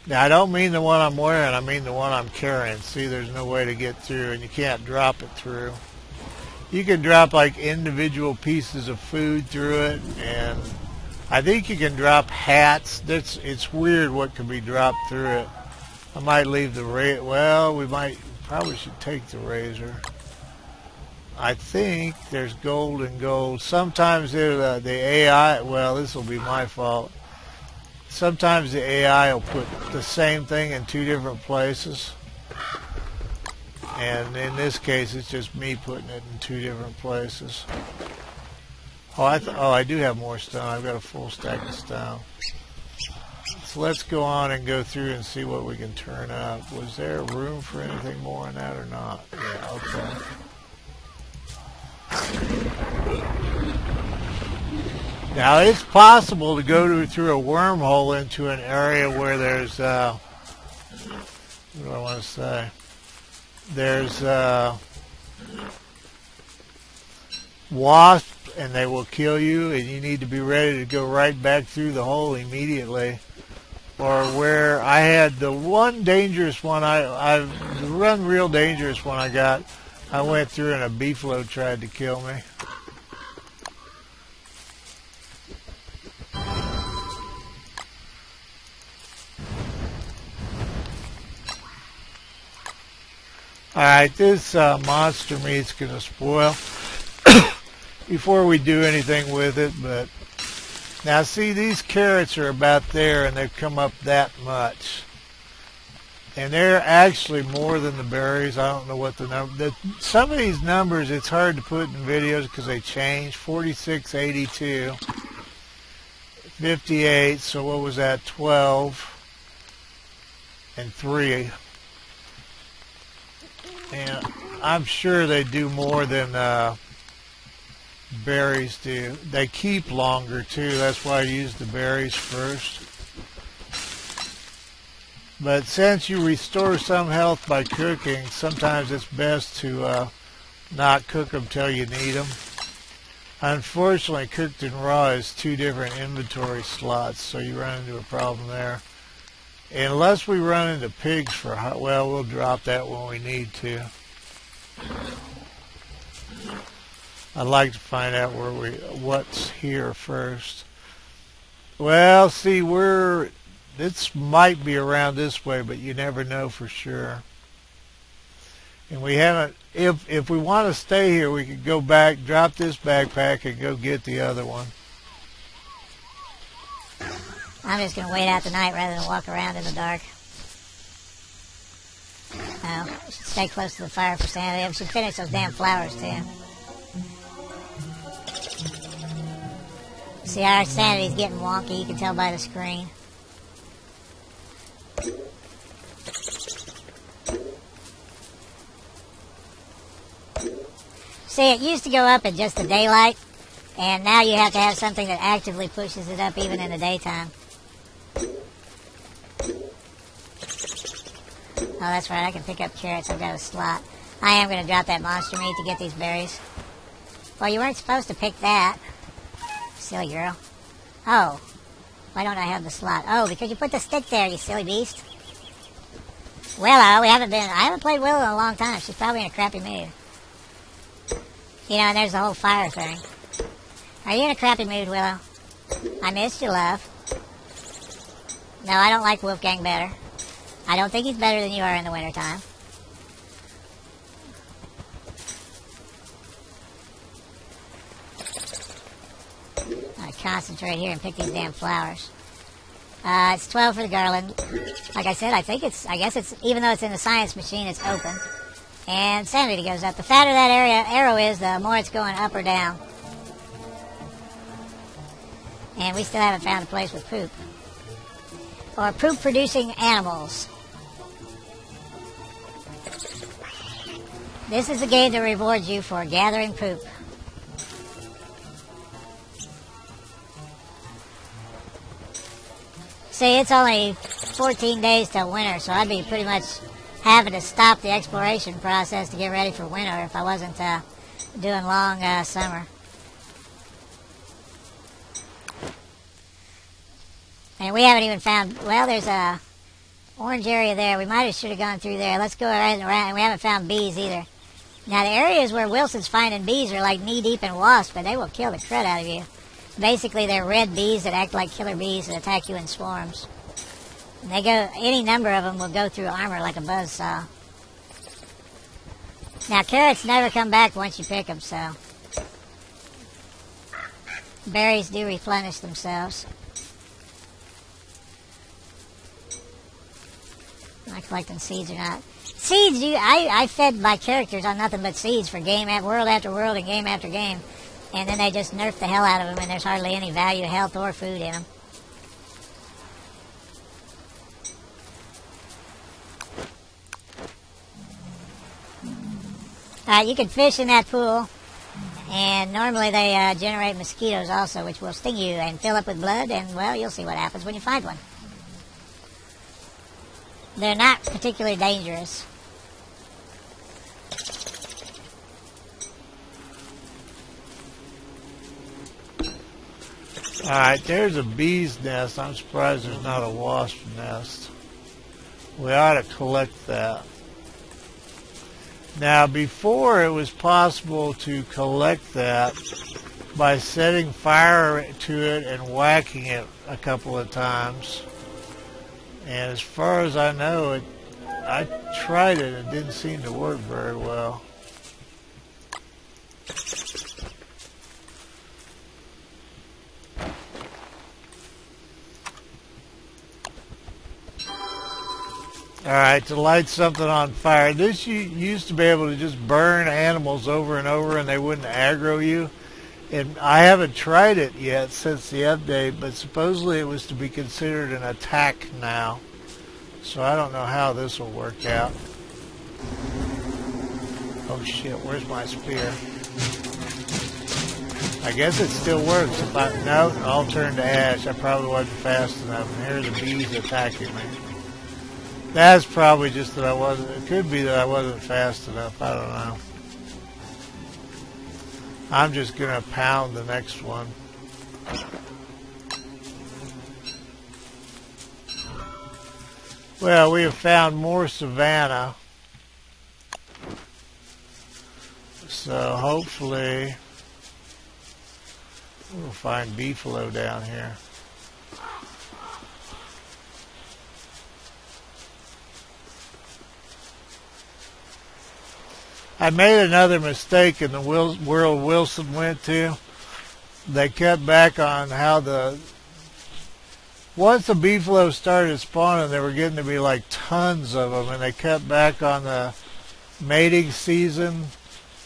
Now, I don't mean the one I'm wearing, I mean the one I'm carrying. See, there's no way to get through, and you can't drop it through. You can drop like individual pieces of food through it, and I think you can drop hats. It's weird what can be dropped through it. I might leave the well, we might probably should take the razor. I think there's gold and gold. Sometimes the AI, well, this will be my fault. Sometimes the AI will put the same thing in two different places. And in this case, it's just me putting it in two different places. Oh, I do have more stone. I've got a full stack of stone. So let's go on and go through and see what we can turn up. Was there room for anything more in that or not? Yeah, okay. Now, it's possible to go through a wormhole into an area where there's, what do I want to say? There's wasps, and they will kill you, and you need to be ready to go right back through the hole immediately. Or where I had the one dangerous one, I've run real dangerous one I went through and a beefalo tried to kill me. Alright, this monster meat's going to spoil before we do anything with it. But now see, these carrots are about there and they've come up that much. And they're actually more than the berries. I don't know what the number. Some of these numbers, it's hard to put in videos because they change. 46, 82, 58. So what was that? 12 and 3. And I'm sure they do more than berries do. They keep longer too. That's why I use the berries first. But since you restore some health by cooking, sometimes it's best to not cook them till you need them. Unfortunately, cooked and raw is two different inventory slots, so you run into a problem there. Unless we run into pigs for, well, we'll drop that when we need to. I'd like to find out what's here first. Well, see, this might be around this way, but you never know for sure. And we haven't, if we want to stay here, we could go back, drop this backpack, and go get the other one. I'm just going to wait out the night rather than walk around in the dark. I should stay close to the fire for sanity. We should finish those damn flowers, too. See, our sanity's getting wonky. You can tell by the screen. See, it used to go up in just the daylight, and now you have to have something that actively pushes it up even in the daytime. Oh, that's right, I can pick up carrots. I've got a slot. I am going to drop that monster meat to get these berries. Well, you weren't supposed to pick that. Silly girl. Oh, why don't I have the slot? Oh, because you put the stick there, you silly beast. Willow, I haven't played Willow in a long time. She's probably in a crappy mood. You know, and there's the whole fire thing. Are you in a crappy mood, Willow? I missed you, love. No, I don't like Wolfgang better. I don't think he's better than you are in the wintertime. I'm going to concentrate here and pick these damn flowers. It's 12 for the garland. Like I said, I guess it's, even though it's in the science machine, it's open. And sanity goes up. The fatter that arrow is, the more it's going up or down. And we still haven't found a place with poop. Or poop-producing animals. This is the game that rewards you for gathering poop. See, it's only 14 days till winter, so I'd be pretty much having to stop the exploration process to get ready for winter if I wasn't doing long summer. And we haven't even found, well, there's orange area there. We might have should have gone through there. Let's go right around. We haven't found bees either. Now the areas where Wilson's finding bees are like knee deep in wasps, but they will kill the crud out of you. Basically, they're red bees that act like killer bees that attack you in swarms. And they go. Any number of them will go through armor like a buzzsaw. Now carrots never come back once you pick them, so berries do replenish themselves. Am I collecting seeds or not? Seeds, I fed my characters on nothing but seeds for world after world and game after game. And then they just nerf the hell out of them, and there's hardly any value, health, or food in them. You can fish in that pool, and normally they generate mosquitoes also, which will sting you and fill up with blood, and, well, you'll see what happens when you find one. They're not particularly dangerous. Alright, there's a bee's nest. I'm surprised there's not a wasp nest. We ought to collect that. Now, before it was possible to collect that by setting fire to it and whacking it a couple of times. And as far as I know, I tried it. It didn't seem to work very well. Alright, to light something on fire. This you used to be able to just burn animals over and over and they wouldn't aggro you. And I haven't tried it yet since the update, but supposedly it was to be considered an attack now. So I don't know how this will work out. Oh shit, where's my spear? I guess it still works. No, I'll turn to ash. I probably wasn't fast enough. And here are the bees attacking me. That's probably just that it could be that I wasn't fast enough. I don't know. I'm just going to pound the next one. Well, we have found more savanna. So hopefully we'll find beefalo down here. I made another mistake in the world Wilson went to. They cut back on how once the beefalo started spawning, there were getting to be like tons of them, and they cut back on the mating season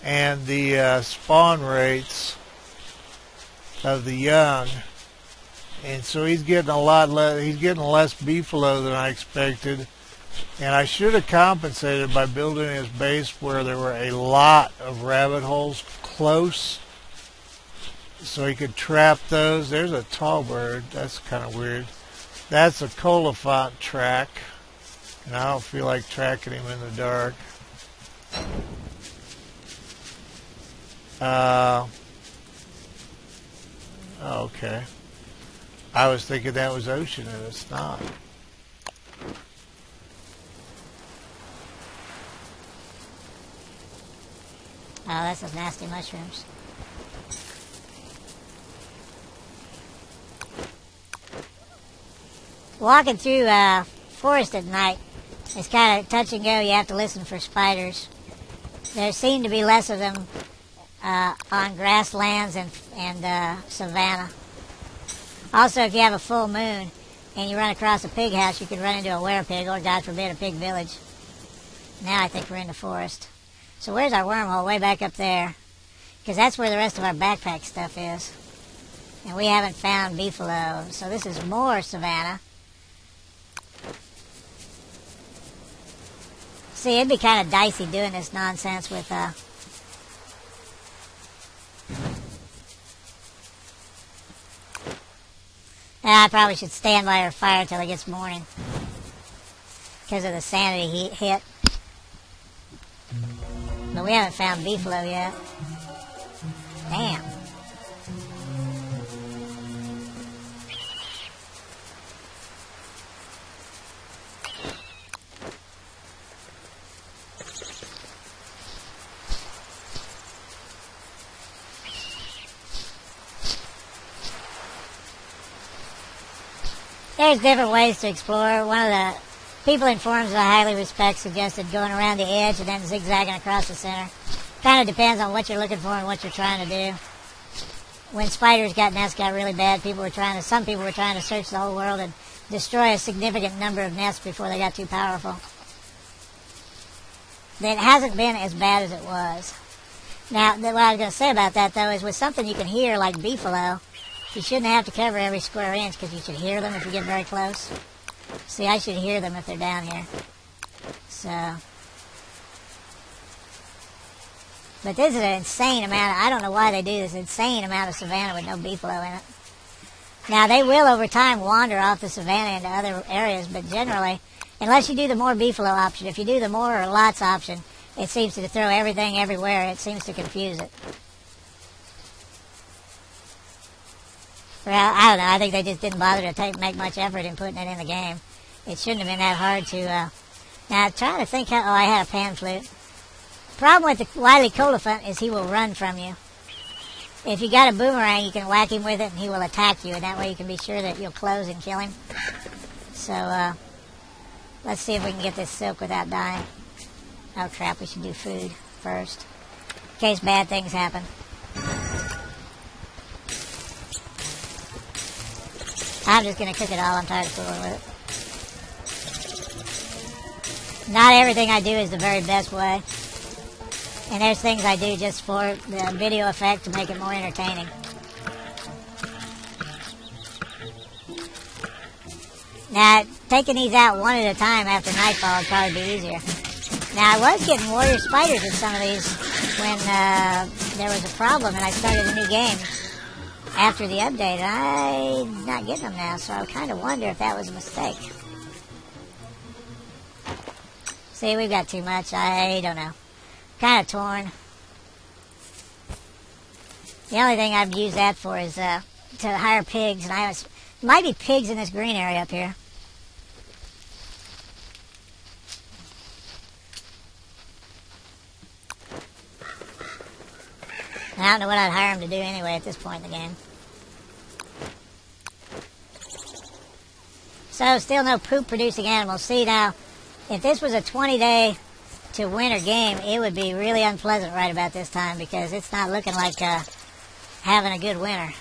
and the spawn rates of the young. And so he's getting a lot less. He's getting less beefalo than I expected. And I should have compensated by building his base where there were a lot of rabbit holes close so he could trap those. There's a tall bird. That's kind of weird. That's a Coliphant track, and I don't feel like tracking him in the dark. Okay. I was thinking that was ocean, and it's not. Oh, that's those nasty mushrooms. Walking through forest at night is kind of touch and go. You have to listen for spiders. There seem to be less of them on grasslands and savanna. Also, if you have a full moon and you run across a pig house, you could run into a werepig or, God forbid, a pig village. Now I think we're in the forest. So where's our wormhole? Way back up there. Because that's where the rest of our backpack stuff is. And we haven't found beefalo. So this is more savanna. See, it'd be kind of dicey doing this nonsense with... I probably should stand by our fire till it gets morning. Because of the sanity hit. But we haven't found beefalo yet. Damn. there's different ways to explore. One of the people in forums that I highly respect suggested going around the edge and then zigzagging across the center. Kind of depends on what you're looking for and what you're trying to do. When spiders nests got really bad, some people were trying to search the whole world and destroy a significant number of nests before they got too powerful. It hasn't been as bad as it was. Now, what I was going to say about that, though, is with something you can hear like Beefalo, you shouldn't have to cover every square inch because you should hear them if you get very close. See, I should hear them if they're down here. So, but this is an insane amount. I don't know why they do this insane amount of savanna with no Beefalo in it. Now, they will over time wander off the savanna into other areas, but generally, unless you do the more Beefalo option, if you do the more or lots option, it seems to throw everything everywhere. It seems to confuse it. Well, I don't know. I think they just didn't bother to make much effort in putting it in the game. It shouldn't have been that hard to... Now, trying to think how... Oh, I had a pan flute. Problem with the wily coliphant is he will run from you. If you got a boomerang, you can whack him with it and he will attack you, and that way you can be sure that you'll close and kill him. So, let's see if we can get this silk without dying. Oh crap, we should do food first, in case bad things happen. I'm just going to cook it all. I'm tired of fooling with it. Not everything I do is the very best way. And there's things I do just for the video effect to make it more entertaining. Now, taking these out one at a time after nightfall would probably be easier. Now, I was getting warrior spiders in some of these when there was a problem and I started a new game after the update. I'm not getting them now, so I kind of wonder if that was a mistake. See, we've got too much. I don't know. Kind of torn. The only thing I've used that for is to hire pigs, and there might be pigs in this green area up here. I don't know what I'd hire them to do anyway at this point in the game. So, still no poop-producing animals. See, now, if this was a 20-day to winter game, it would be really unpleasant right about this time because it's not looking like having a good winter.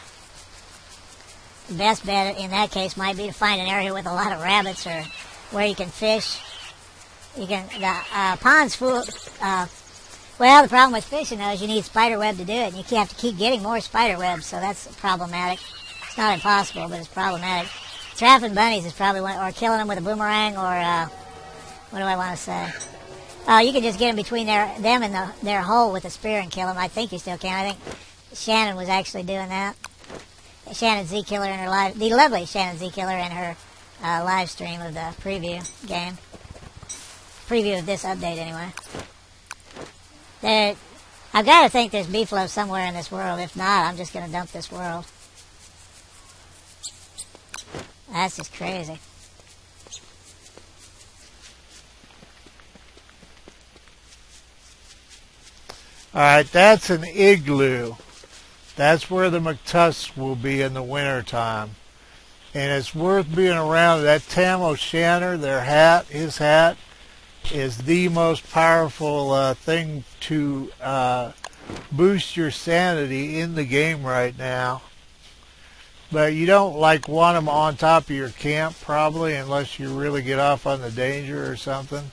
The best bet in that case might be to find an area with a lot of rabbits or where you can fish. You can, the pond's full, well, the problem with fishing though is you need spider web to do it, and you have to keep getting more spider web, so that's problematic. It's not impossible, but it's problematic. Trapping bunnies is probably one, or killing them with a boomerang, or what do I want to say? You can just get them between them and their hole with a spear and kill them. I think you still can. I think Shannon was actually doing that. Shannon Z Killer in her the lovely Shannon Z Killer in her live stream of the preview game. Preview of this update, anyway. I've got to think there's Beefalo somewhere in this world. If not, I'm just going to dump this world. That's just crazy. Alright, that's an igloo. That's where the McTusks will be in the winter time. And it's worth being around. That Tam O'Shanter, his hat, is the most powerful thing to boost your sanity in the game right now. But you don't want them on top of your camp probably unless you really get off on the danger or something.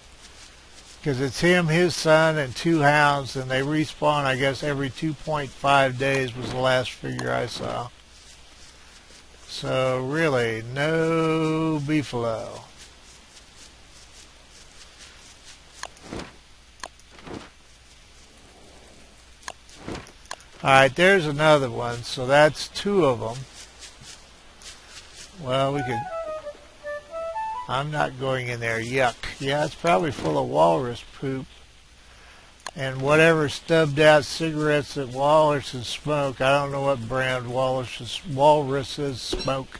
Because it's him, his son, and 2 hounds, and they respawn, I guess, every 2.5 days was the last figure I saw. So, really, no Beefalo. Alright, there's another one. So that's 2 of them. Well, we could... I'm not going in there. Yuck. Yeah, it's probably full of walrus poop. And whatever stubbed out cigarettes that walruses smoke. I don't know what brand walruses smoke.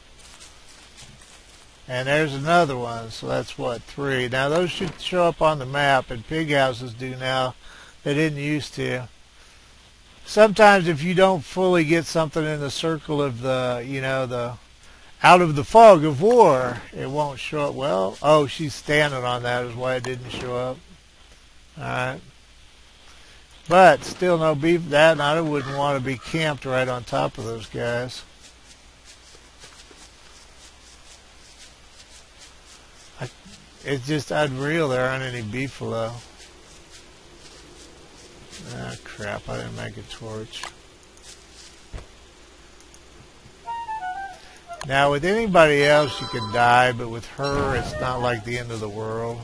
And there's another one. So that's what, 3. Now those should show up on the map, and pig houses do now. They didn't used to. Sometimes if you don't fully get something in the circle of the, the out of the fog of war, it won't show up. Well, oh, she's standing on that is why it didn't show up. All right. But still no beef. That and I wouldn't want to be camped right on top of those guys. It's just unreal there aren't any beefalo. Ah, crap, I didn't make a torch. Now, with anybody else, you could die, but with her, it's not like the end of the world.